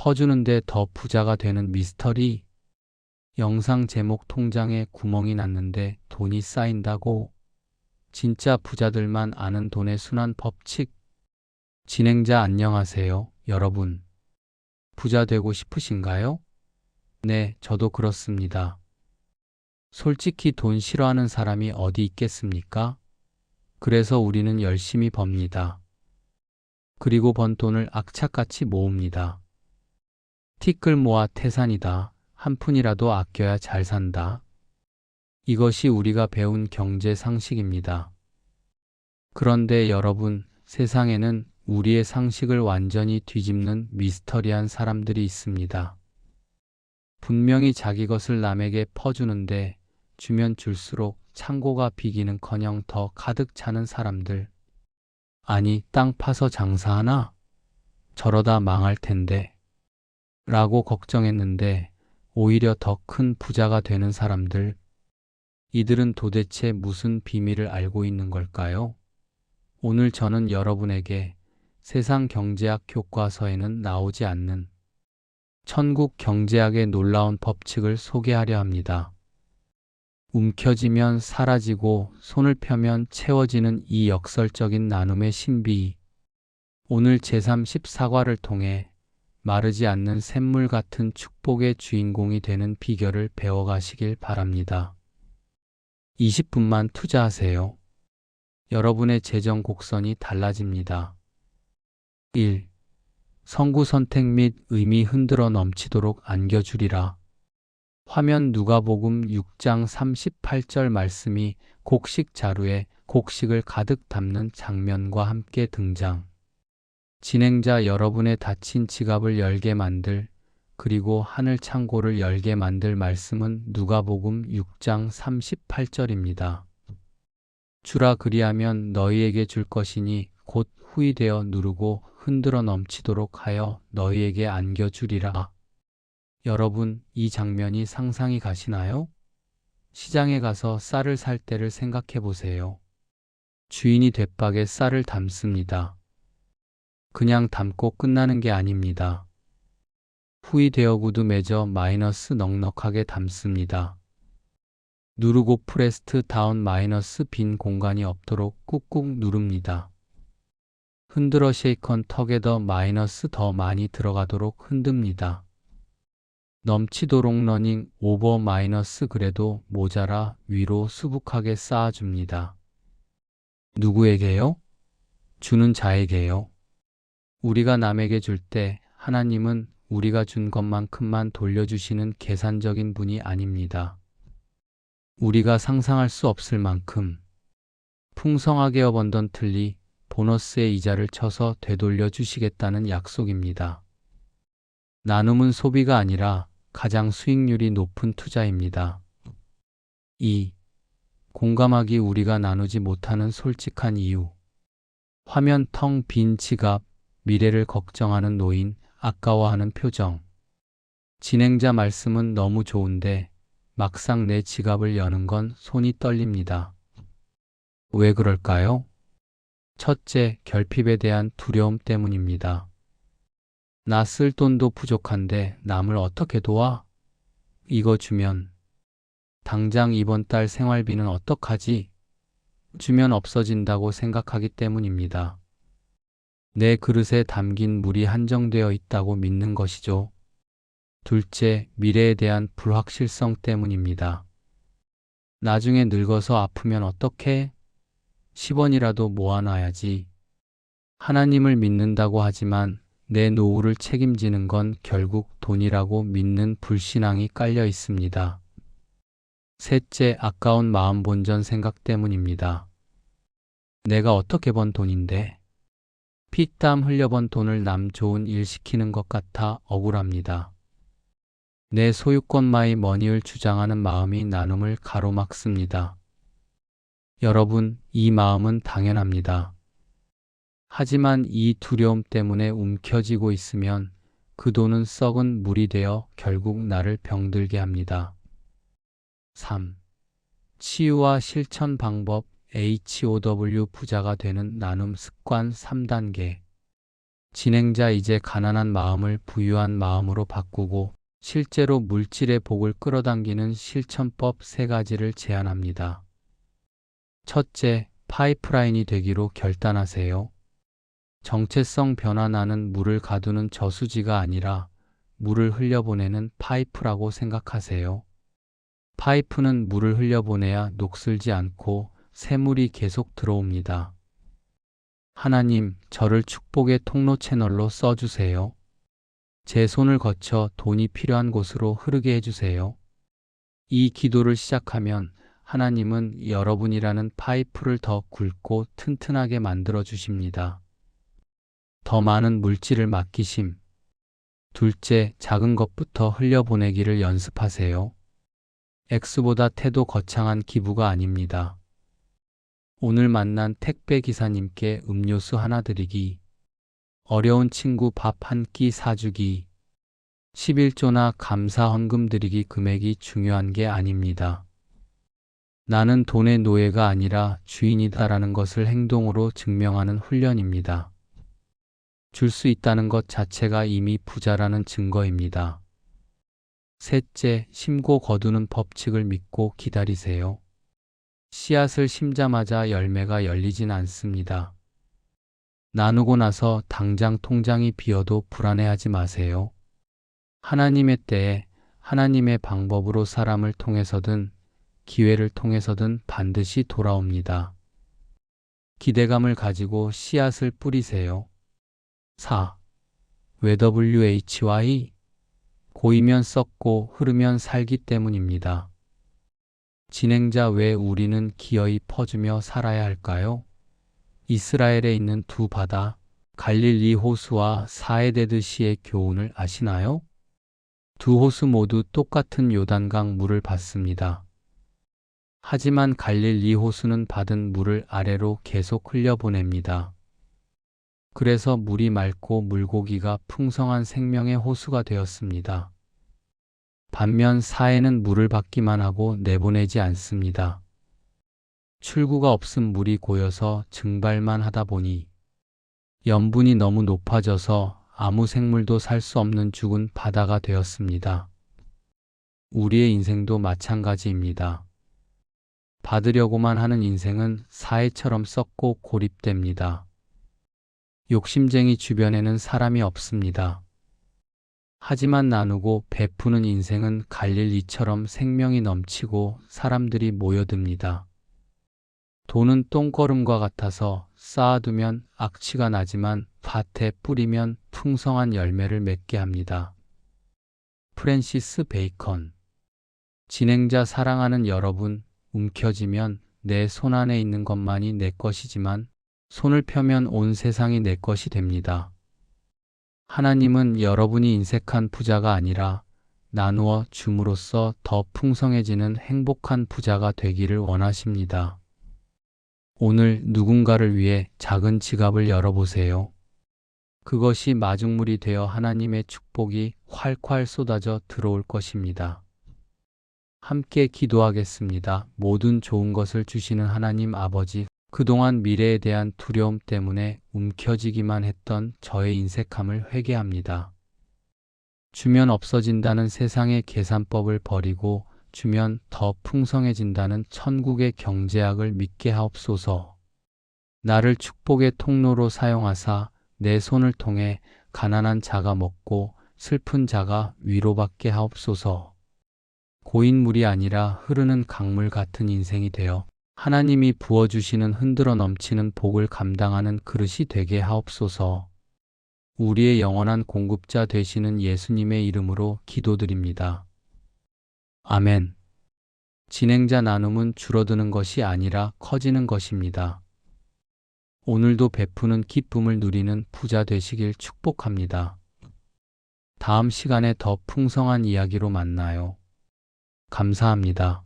퍼주는데 더 부자가 되는 미스터리. 영상 제목 통장에 구멍이 났는데 돈이 쌓인다고. 진짜 부자들만 아는 돈의 순환 법칙. 진행자 안녕하세요, 여러분. 부자 되고 싶으신가요? 네, 저도 그렇습니다. 솔직히 돈 싫어하는 사람이 어디 있겠습니까? 그래서 우리는 열심히 법니다. 그리고 번 돈을 악착같이 모읍니다. 티끌 모아 태산이다. 한 푼이라도 아껴야 잘 산다. 이것이 우리가 배운 경제 상식입니다. 그런데 여러분, 세상에는 우리의 상식을 완전히 뒤집는 미스터리한 사람들이 있습니다. 분명히 자기 것을 남에게 퍼주는데 주면 줄수록 창고가 비기는커녕 더 가득 차는 사람들. 아니, 땅 파서 장사하나? 저러다 망할 텐데. 라고 걱정했는데 오히려 더 큰 부자가 되는 사람들. 이들은 도대체 무슨 비밀을 알고 있는 걸까요? 오늘 저는 여러분에게 세상 경제학 교과서에는 나오지 않는 천국 경제학의 놀라운 법칙을 소개하려 합니다. 움켜쥐면 사라지고 손을 펴면 채워지는 이 역설적인 나눔의 신비. 오늘 제34과를 통해 마르지 않는 샘물 같은 축복의 주인공이 되는 비결을 배워가시길 바랍니다. 20분만 투자하세요. 여러분의 재정 곡선이 달라집니다. 1. 성구 선택 및 의미 흔들어 넘치도록 안겨주리라. 화면 누가복음 6장 38절 말씀이 곡식 자루에 곡식을 가득 담는 장면과 함께 등장. 진행자 여러분의 닫힌 지갑을 열게 만들, 그리고 하늘 창고를 열게 만들 말씀은 누가복음 6장 38절입니다. 주라 그리하면 너희에게 줄 것이니 곧 후이되어 누르고 흔들어 넘치도록 하여 너희에게 안겨주리라. 여러분, 이 장면이 상상이 가시나요? 시장에 가서 쌀을 살 때를 생각해 보세요. 주인이 대박에 쌀을 담습니다. 그냥 담고 끝나는 게 아닙니다. 후이되어 구두 맺어 마이너스 넉넉하게 담습니다. 누르고 프레스트 다운 마이너스 빈 공간이 없도록 꾹꾹 누릅니다. 흔들어 쉐이컨 턱에더 마이너스 더 많이 들어가도록 흔듭니다. 넘치도록 러닝 오버 마이너스 그래도 모자라 위로 수북하게 쌓아줍니다. 누구에게요? 주는 자에게요. 우리가 남에게 줄 때 하나님은 우리가 준 것만큼만 돌려주시는 계산적인 분이 아닙니다. 우리가 상상할 수 없을 만큼 풍성하게 어번던틀리 보너스의 이자를 쳐서 되돌려 주시겠다는 약속입니다. 나눔은 소비가 아니라 가장 수익률이 높은 투자입니다. 2. 공감하기 우리가 나누지 못하는 솔직한 이유. 화면 텅 빈 지갑, 미래를 걱정하는 노인, 아까워하는 표정. 진행자 말씀은 너무 좋은데 막상 내 지갑을 여는 건 손이 떨립니다. 왜 그럴까요? 첫째, 결핍에 대한 두려움 때문입니다. 나 쓸 돈도 부족한데 남을 어떻게 도와? 이거 주면. 당장 이번 달 생활비는 어떡하지? 주면 없어진다고 생각하기 때문입니다. 내 그릇에 담긴 물이 한정되어 있다고 믿는 것이죠. 둘째, 미래에 대한 불확실성 때문입니다. 나중에 늙어서 아프면 어떡해? 10원이라도 모아놔야지. 하나님을 믿는다고 하지만 내 노후를 책임지는 건 결국 돈이라고 믿는 불신앙이 깔려 있습니다. 셋째, 아까운 마음 본전 생각 때문입니다. 내가 어떻게 번 돈인데 피땀 흘려 번 돈을 남 좋은 일 시키는 것 같아 억울합니다. 내 소유권마이 머니를 주장하는 마음이 나눔을 가로막습니다. 여러분, 이 마음은 당연합니다. 하지만 이 두려움 때문에 움켜쥐고 있으면 그 돈은 썩은 물이 되어 결국 나를 병들게 합니다. 3. 치유와 실천 방법 HOW 부자가 되는 나눔 습관 3단계. 진행자 이제 가난한 마음을 부유한 마음으로 바꾸고 실제로 물질의 복을 끌어당기는 실천법 3가지를 제안합니다. 첫째, 파이프라인이 되기로 결단하세요. 정체성 변화 나는 물을 가두는 저수지가 아니라 물을 흘려보내는 파이프라고 생각하세요. 파이프는 물을 흘려보내야 녹슬지 않고 새물이 계속 들어옵니다. 하나님, 저를 축복의 통로 채널로 써주세요. 제 손을 거쳐 돈이 필요한 곳으로 흐르게 해주세요. 이 기도를 시작하면 하나님은 여러분이라는 파이프를 더 굵고 튼튼하게 만들어 주십니다. 더 많은 물질을 맡기심. 둘째, 작은 것부터 흘려보내기를 연습하세요. X보다 태도 거창한 기부가 아닙니다. 오늘 만난 택배 기사님께 음료수 하나 드리기, 어려운 친구 밥 한 끼 사주기, 11조나 감사 헌금 드리기 금액이 중요한 게 아닙니다. 나는 돈의 노예가 아니라 주인이다라는 것을 행동으로 증명하는 훈련입니다. 줄 수 있다는 것 자체가 이미 부자라는 증거입니다. 셋째, 심고 거두는 법칙을 믿고 기다리세요. 씨앗을 심자마자 열매가 열리진 않습니다. 나누고 나서 당장 통장이 비어도 불안해하지 마세요. 하나님의 때에 하나님의 방법으로 사람을 통해서든 기회를 통해서든 반드시 돌아옵니다. 기대감을 가지고 씨앗을 뿌리세요. 4. 왜 WHY? 고이면 썩고 흐르면 살기 때문입니다. 진행자, 왜 우리는 기어이 퍼주며 살아야 할까요? 이스라엘에 있는 두 바다, 갈릴리 호수와 사해데드시의 교훈을 아시나요? 두 호수 모두 똑같은 요단강 물을 받습니다. 하지만 갈릴리 호수는 받은 물을 아래로 계속 흘려보냅니다. 그래서 물이 맑고 물고기가 풍성한 생명의 호수가 되었습니다. 반면 사해는 물을 받기만 하고 내보내지 않습니다. 출구가 없음 물이 고여서 증발만 하다 보니 염분이 너무 높아져서 아무 생물도 살 수 없는 죽은 바다가 되었습니다. 우리의 인생도 마찬가지입니다. 받으려고만 하는 인생은 사해처럼 썩고 고립됩니다. 욕심쟁이 주변에는 사람이 없습니다. 하지만 나누고 베푸는 인생은 갈릴리처럼 생명이 넘치고 사람들이 모여듭니다. 돈은 똥거름과 같아서 쌓아두면 악취가 나지만 밭에 뿌리면 풍성한 열매를 맺게 합니다. 프랜시스 베이컨. 진행자, 사랑하는 여러분, 움켜쥐면 내 손 안에 있는 것만이 내 것이지만 손을 펴면 온 세상이 내 것이 됩니다. 하나님은 여러분이 인색한 부자가 아니라 나누어 줌으로써 더 풍성해지는 행복한 부자가 되기를 원하십니다. 오늘 누군가를 위해 작은 지갑을 열어보세요. 그것이 마중물이 되어 하나님의 축복이 활활 쏟아져 들어올 것입니다. 함께 기도하겠습니다. 모든 좋은 것을 주시는 하나님 아버지, 그동안 미래에 대한 두려움 때문에 움켜쥐기만 했던 저의 인색함을 회개합니다. 주면 없어진다는 세상의 계산법을 버리고 주면 더 풍성해진다는 천국의 경제학을 믿게 하옵소서. 나를 축복의 통로로 사용하사 내 손을 통해 가난한 자가 먹고 슬픈 자가 위로받게 하옵소서. 고인 물이 아니라 흐르는 강물 같은 인생이 되어 하나님이 부어주시는 흔들어 넘치는 복을 감당하는 그릇이 되게 하옵소서. 우리의 영원한 공급자 되시는 예수님의 이름으로 기도드립니다. 아멘. 진행자, 나눔은 줄어드는 것이 아니라 커지는 것입니다. 오늘도 베푸는 기쁨을 누리는 부자 되시길 축복합니다. 다음 시간에 더 풍성한 이야기로 만나요. 감사합니다.